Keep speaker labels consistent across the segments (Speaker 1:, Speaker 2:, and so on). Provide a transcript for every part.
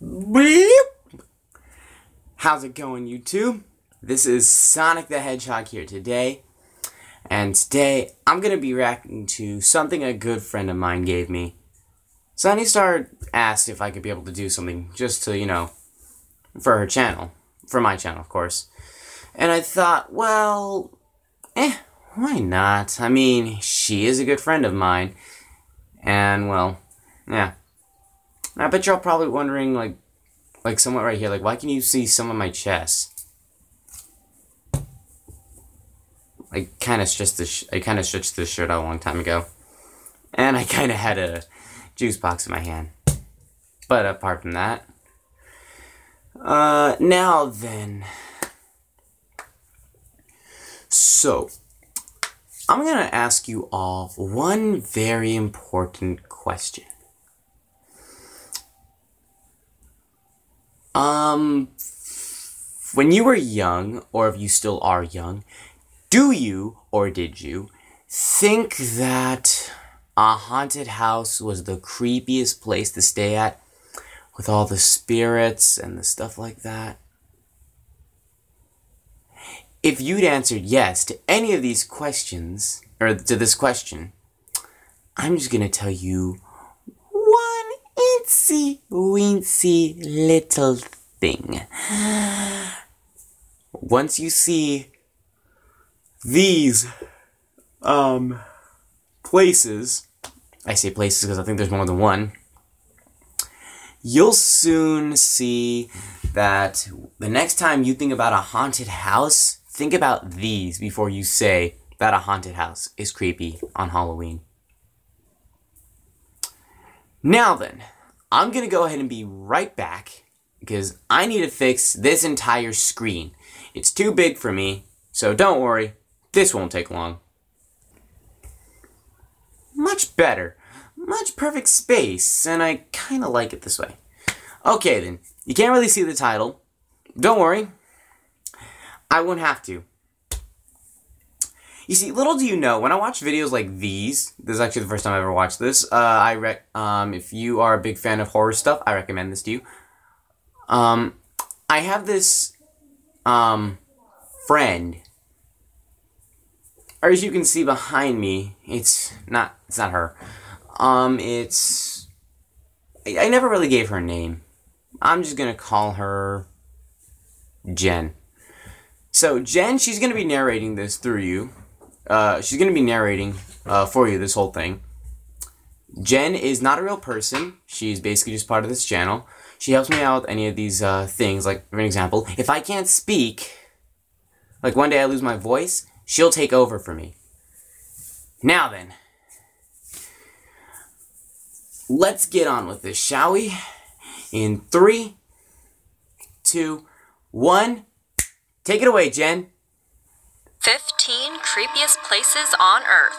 Speaker 1: Bleep. How's it going, YouTube? This is Sonic the Hedgehog here today, and today I'm gonna be reacting to something a good friend of mine gave me. Sunny Star asked if I could be able to do something just to, for her channel, for my channel, of course. And I thought, well, why not? I mean, she is a good friend of mine, and well, yeah. I bet you're all probably wondering, like somewhat right here, why can you see some of my chest? I kind of stretched this shirt out a long time ago, and I kind of had a juice box in my hand. But apart from that, now then, so I'm gonna ask you all one very important question. When you were young, or if you still are young, do you, or did you, think that a haunted house was the creepiest place to stay at, with all the spirits and the stuff like that? If you'd answered yes to any of these questions, or to this question, I'm just gonna tell you one itsy weensy little thing. Once you see these places, I say places because I think there's more than one, you'll soon see that the next time you think about a haunted house, think about these before you say that a haunted house is creepy on Halloween. Now then, I'm gonna go ahead and be right back because I need to fix this entire screen. It's too big for me, so don't worry, this won't take long. Much better. Much perfect space, and I kinda like it this way. Okay then, you can't really see the title. Don't worry, I won't have to. You see, little do you know, when I watch videos like these, this is actually the first time I ever watched this, if you are a big fan of horror stuff, I recommend this to you. I have this, friend, or as you can see behind me, it's not her. I never really gave her a name. I'm just gonna call her Jen. So Jen, she's gonna be narrating this through you. She's gonna be narrating for you this whole thing. Jen is not a real person. She's basically just part of this channel. She helps me out with any of these things. Like, for an example, if I can't speak, like one day I lose my voice, she'll take over for me. Now then, let's get on with this, shall we? In 3, 2, 1, take it away, Jen.
Speaker 2: 15 creepiest places on Earth.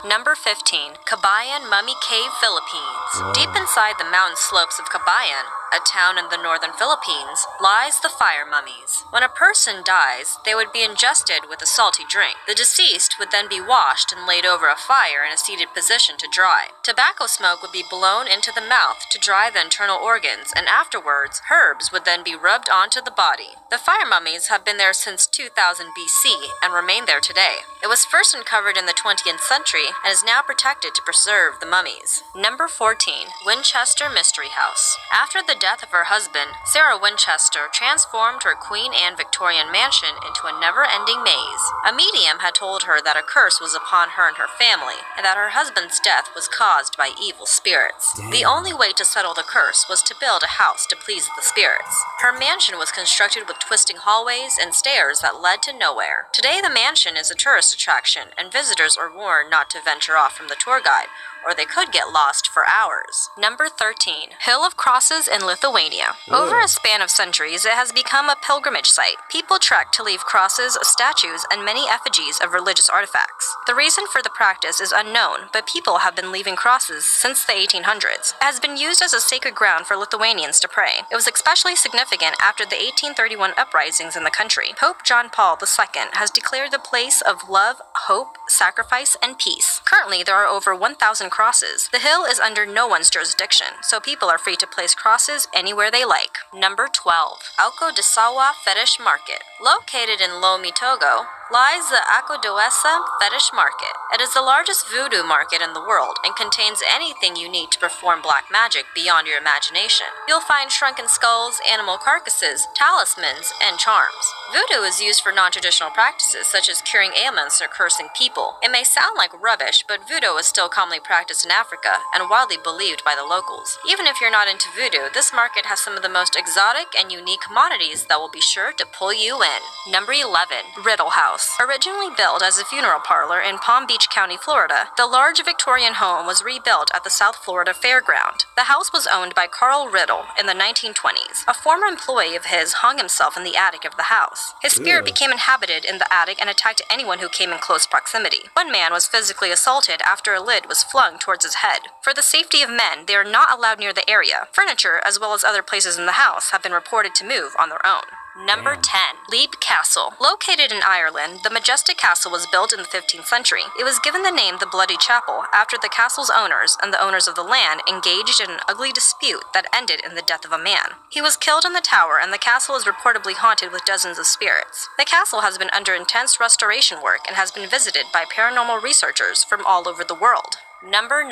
Speaker 2: Number 15, Kabayan Mummy Cave, Philippines.
Speaker 1: Whoa.
Speaker 2: Deep inside the mountain slopes of Kabayan, a town in the northern Philippines, lies the fire mummies. When a person dies, they would be ingested with a salty drink. The deceased would then be washed and laid over a fire in a seated position to dry. Tobacco smoke would be blown into the mouth to dry the internal organs, and afterwards, herbs would then be rubbed onto the body. The fire mummies have been there since 2000 BC and remain there today. It was first uncovered in the 20th century and is now protected to preserve the mummies. Number 14, Winchester Mystery House. After the death of her husband, Sarah Winchester transformed her Queen Anne Victorian mansion into a never-ending maze. A medium had told her that a curse was upon her and her family, and that her husband's death was caused by evil spirits.
Speaker 1: Damn.
Speaker 2: The only way to settle the curse was to build a house to please the spirits. Her mansion was constructed with twisting hallways and stairs that led to nowhere. Today the mansion is a tourist attraction, and visitors are warned not to venture off from the tour guide, or they could get lost for hours. Number 13, Hill of Crosses in Lithuania. Over a span of centuries, it has become a pilgrimage site. People trek to leave crosses, statues, and many effigies of religious artifacts. The reason for the practice is unknown, but people have been leaving crosses since the 1800s. It has been used as a sacred ground for Lithuanians to pray. It was especially significant after the 1831 uprisings in the country. Pope John Paul II has declared the place of love, hope, sacrifice, and peace. Currently, there are over 1,000 crosses. The hill is under no one's jurisdiction, so people are free to place crosses anywhere they like. Number 12. Alco de Sawa Fetish Market. Located in Lomé, Togo, lies the Akodoesa Fetish Market. It is the largest voodoo market in the world and contains anything you need to perform black magic beyond your imagination. You'll find shrunken skulls, animal carcasses, talismans, and charms. Voodoo is used for non-traditional practices such as curing ailments or cursing people. It may sound like rubbish, but voodoo is still commonly practiced in Africa and widely believed by the locals. Even if you're not into voodoo, this market has some of the most exotic and unique commodities that will be sure to pull you in. Number 11. Riddle House. Originally built as a funeral parlor in Palm Beach County, Florida, the large Victorian home was rebuilt at the South Florida Fairground. The house was owned by Carl Riddle in the 1920s. A former employee of his hung himself in the attic of the house. His spirit became inhabited in the attic and attacked anyone who came in close proximity. One man was physically assaulted after a lid was flung towards his head. For the safety of men, they are not allowed near the area. Furniture, as well as other places in the house, have been reported to move on their own. Number 10. Leap Castle. Located in Ireland, the majestic castle was built in the 15th century. It was given the name the Bloody Chapel after the castle's owners and the owners of the land engaged in an ugly dispute that ended in the death of a man. He was killed in the tower, and the castle is reportedly haunted with dozens of spirits. The castle has been under intense restoration work and has been visited by paranormal researchers from all over the world. Number 9.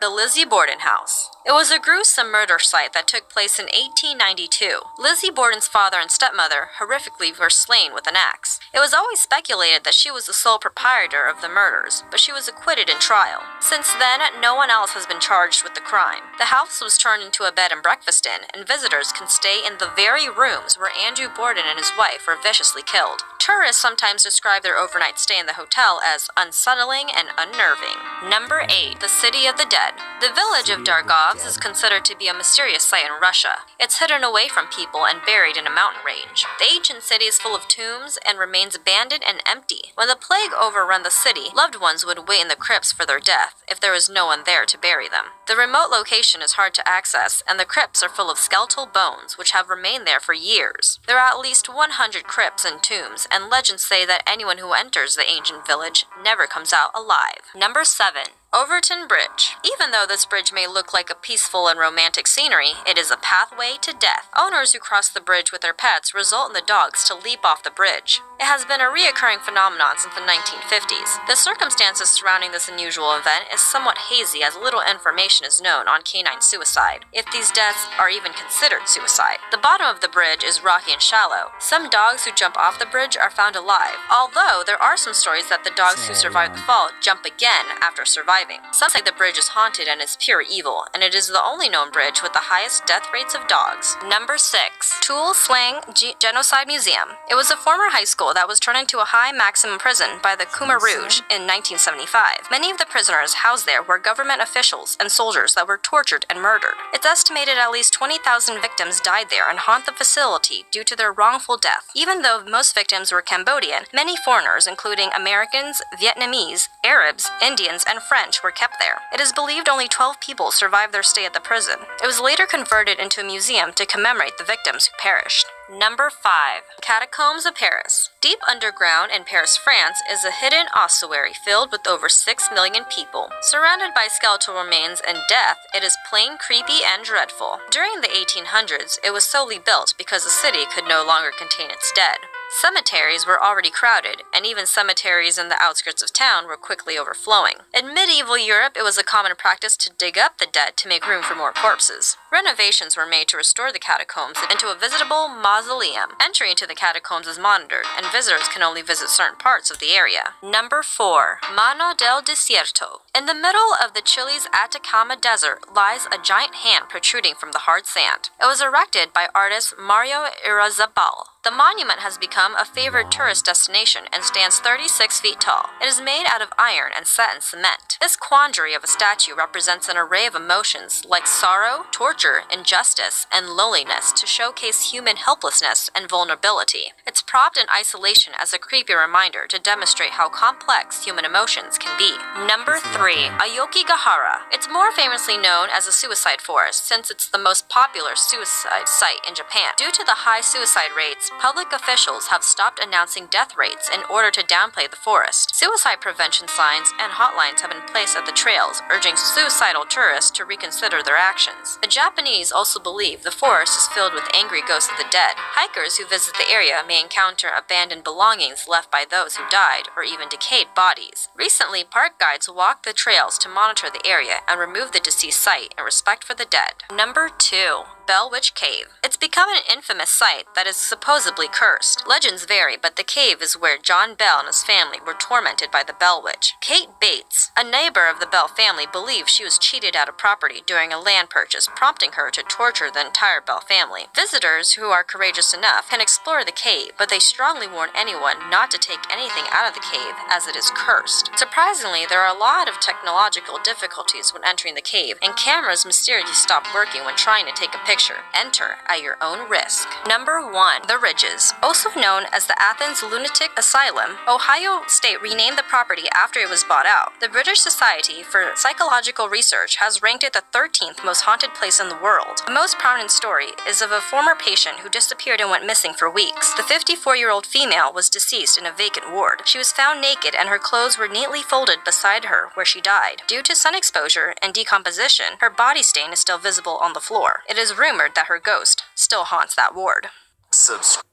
Speaker 2: The Lizzie Borden House. It was a gruesome murder site that took place in 1892. Lizzie Borden's father and stepmother horrifically were slain with an axe. It was always speculated that she was the sole proprietor of the murders, but she was acquitted in trial. Since then, no one else has been charged with the crime. The house was turned into a bed and breakfast inn, and visitors can stay in the very rooms where Andrew Borden and his wife were viciously killed. Tourists sometimes describe their overnight stay in the hotel as unsettling and unnerving. Number 8. The City of the Dead. The village of Dargov is considered to be a mysterious site in Russia. It's hidden away from people and buried in a mountain range. The ancient city is full of tombs and remains abandoned and empty. When the plague overran the city, loved ones would wait in the crypts for their death if there was no one there to bury them. The remote location is hard to access, and the crypts are full of skeletal bones which have remained there for years. There are at least 100 crypts and tombs, and legends say that anyone who enters the ancient village never comes out alive. Number 7. Overton Bridge. Even though this bridge may look like a peaceful and romantic scenery, it is a pathway to death. Owners who cross the bridge with their pets result in the dogs to leap off the bridge. It has been a reoccurring phenomenon since the 1950s. The circumstances surrounding this unusual event is somewhat hazy, as little information is known on canine suicide, if these deaths are even considered suicide. The bottom of the bridge is rocky and shallow. Some dogs who jump off the bridge are found alive, although there are some stories that the dogs who survive the fall jump again after surviving. Some say the bridge is haunted and is pure evil, and it is the only known bridge with the highest death rates of dogs. Number 6. Tool Slang Genocide Museum. It was a former high school that was turned into a high maximum prison by the Khmer Rouge in 1975. Many of the prisoners housed there were government officials and soldiers that were tortured and murdered. It's estimated at least 20,000 victims died there and haunt the facility due to their wrongful death. Even though most victims were Cambodian, many foreigners, including Americans, Vietnamese, Arabs, Indians, and French, were kept there. It is believed only 12 people survived their stay at the prison. It was later converted into a museum to commemorate the victims who perished. Number 5. Catacombs of Paris. Deep underground in Paris, France, is a hidden ossuary filled with over 6 million people. Surrounded by skeletal remains and death, it is plain creepy and dreadful. During the 1800s, it was solely built because the city could no longer contain its dead. Cemeteries were already crowded, and even cemeteries in the outskirts of town were quickly overflowing. In medieval Europe, it was a common practice to dig up the dead to make room for more corpses. Renovations were made to restore the catacombs into a visitable mausoleum. Entry into the catacombs is monitored, and visitors can only visit certain parts of the area. Number 4. Mano del Desierto. In the middle of the Chile's Atacama Desert lies a giant hand protruding from the hard sand. It was erected by artist Mario Irazabal. The monument has become a favored tourist destination and stands 36 feet tall. It is made out of iron and set in cement. This quandary of a statue represents an array of emotions like sorrow, torture, injustice, and loneliness to showcase human helplessness and vulnerability. Its propped in isolation as a creepy reminder to demonstrate how complex human emotions can be. Number 3. Aokigahara. It's more famously known as a suicide forest since it's the most popular suicide site in Japan. Due to the high suicide rates, public officials have stopped announcing death rates in order to downplay the forest. Suicide prevention signs and hotlines have been placed at the trails, urging suicidal tourists to reconsider their actions. The Japanese also believe the forest is filled with angry ghosts of the dead. Hikers who visit the area may encounter abandoned belongings left by those who died or even decayed bodies. Recently, park guides walked the trails to monitor the area and remove the deceased site in respect for the dead. Number 2. Bell Witch Cave. It's become an infamous site that is supposedly cursed. Legends vary, but the cave is where John Bell and his family were tormented by the Bell Witch. Kate Bates, a neighbor of the Bell family, believes she was cheated out of property during a land purchase, prompting her to torture the entire Bell family. Visitors who are courageous enough can explore the cave, but they strongly warn anyone not to take anything out of the cave as it is cursed. Surprisingly, there are a lot of technological difficulties when entering the cave, and cameras mysteriously stop working when trying to take a picture. Enter at your own risk. Number 1. The Ridges. Also known as the Athens Lunatic Asylum, Ohio State renamed the property after it was bought out. The British Society for Psychological Research has ranked it the 13th most haunted place in the world. The most prominent story is of a former patient who disappeared and went missing for weeks. The 54-year-old female was deceased in a vacant ward. She was found naked and her clothes were neatly folded beside her where she died. Due to sun exposure and decomposition, her body stain is still visible on the floor. It is rumored that her ghost still haunts that ward.
Speaker 3: Subscribe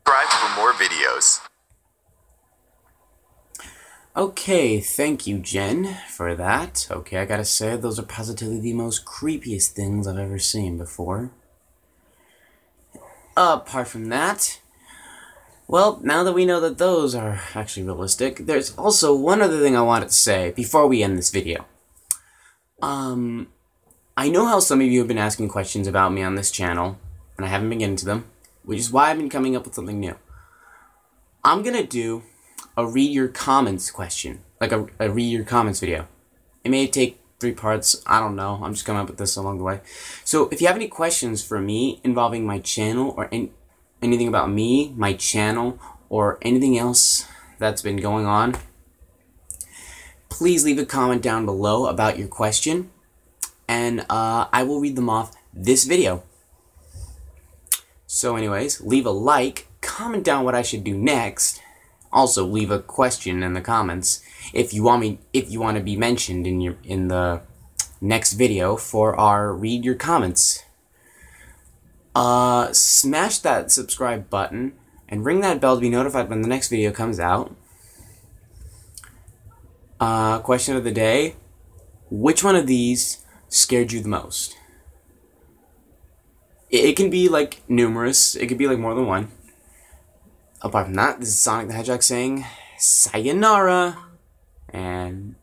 Speaker 3: for more videos.
Speaker 1: Okay, thank you, Jen, for that. Okay, I gotta say, those are positively the most creepiest things I've ever seen before. Apart from that, well, now that we know that those are actually realistic, there's also one other thing I wanted to say before we end this video. I know how some of you have been asking questions about me on this channel, and I haven't been getting to them, which is why I've been coming up with something new. I'm gonna do a read your comments question, like a read your comments video. It may take 3 parts, I don't know, I'm just coming up with this along the way. So if you have any questions for me involving my channel or anything about me, my channel, or anything else that's been going on, please leave a comment down below about your question, and I will read them off this video. So anyways, leave a like, comment down what I should do next. Also, leave a question in the comments if you want to be mentioned in the next video for our read your comments. Smash that subscribe button and ring that bell to be notified when the next video comes out. Question of the day: which one of these scared you the most? It can be like numerous. It could be like more than one. Apart from that, this is Sonic the Hedgehog saying sayonara, and